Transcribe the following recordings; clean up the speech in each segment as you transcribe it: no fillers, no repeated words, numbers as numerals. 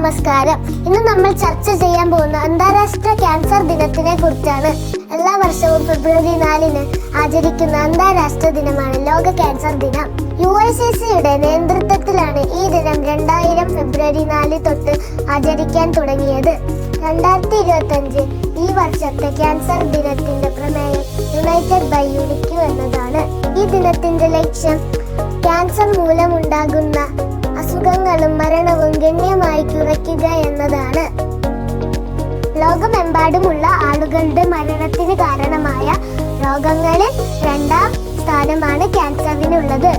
നമസ്കാരം. ഇന്ന് നമ്മൾ ചർച്ച ചെയ്യാൻ പോകുന്ന അന്താരാഷ്ട്ര ക്യാൻസർ ദിനത്തിനെ കുറിച്ചാണ്. എല്ലാ വർഷവും ഫെബ്രുവരി 4-ന് ആചരിക്കുന്ന അന്താരാഷ്ട്ര ദിനമാണ് ലോക ക്യാൻസർ ദിനം. UICCയുടെ നേതൃത്വത്തിലാണ് ഈ ദിനം 2000 ഫെബ്രുവരി 4 തൊട്ട് ആചരിക്കാൻ തുടങ്ങിയത്. 2025 ഈ വർഷത്തെ ക്യാൻസർ ദിനത്തിന്റെ പ്രമേയം യുണൈറ്റഡ് ബൈ യൂണിക്യൂ എന്നതാണ്. ഈ ദിനത്തിന്റെ ലക്ഷ്യം ക്യാൻസർ മൂലമുണ്ടാകുന്ന അസുഖങ്ങളും മരണവും ഗണ്യമായി കുറയ്ക്കുക എന്നതാണ്. ലോകമെമ്പാടുമുള്ള ആളുകളുടെ മരണത്തിന് കാരണമായ രോഗങ്ങളിൽ 2ാം സ്ഥാനമാണ് ക്യാൻസറിനുള്ളത്.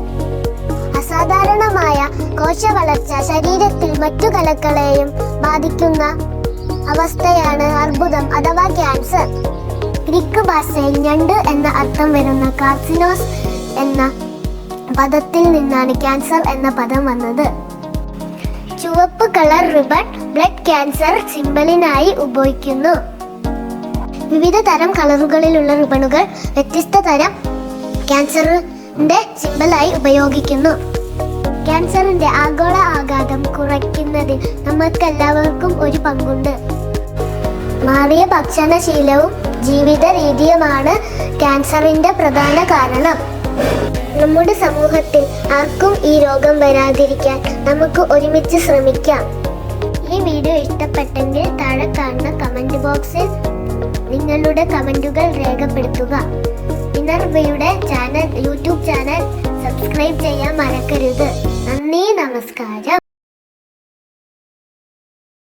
അസാധാരണമായ കോശവളർച്ച ശരീരത്തിൽ മറ്റു കലകളെയും ബാധിക്കുന്ന അവസ്ഥയാണ് അർബുദം അഥവാ ക്യാൻസർ. ഗ്രീക്ക് ഭാഷയിൽ ഞണ്ട് എന്ന അർത്ഥം വരുന്ന കാർസിനോസ് എന്ന പദത്തിൽ നിന്നാണ് ക്യാൻസർ എന്ന പദം വന്നത്. ചുവപ്പ് കളർ റിബൺ ബ്ലഡ് ക്യാൻസർ സിംബലിനായി ഉപയോഗിക്കുന്നു. വിവിധ തരം കളറുകളിലുള്ള റിബണുകൾ വ്യത്യസ്ത തരം ക്യാൻസറിന്റെ സിംബലായി ഉപയോഗിക്കുന്നു. ക്യാൻസറിന്റെ ആഗോള ആഘാതം കുറയ്ക്കുന്നതിൽ നമുക്കെല്ലാവർക്കും ഒരു പങ്കുണ്ട്. മാറിയ ഭക്ഷണശീലവും ജീവിത രീതിയുമാണ് ക്യാൻസറിന്റെ പ്രധാന കാരണം. നമ്മുടെ സമൂഹത്തിൽ ആർക്കും ഈ രോഗം വരാതിരിക്കാൻ നമുക്ക് ഒരുമിച്ച് ശ്രമിക്കാം. ഈ വീഡിയോ ഇഷ്ടപ്പെട്ടെങ്കിൽ താഴെ കാണുന്ന കമന്റ് ബോക്സിൽ നിങ്ങളുടെ കമന്റുകൾ രേഖപ്പെടുത്തുക. ഇന്നർവയുടെ യൂട്യൂബ് ചാനൽ സബ്സ്ക്രൈബ് ചെയ്യാൻ മറക്കരുത്. നന്ദി, നമസ്കാരം.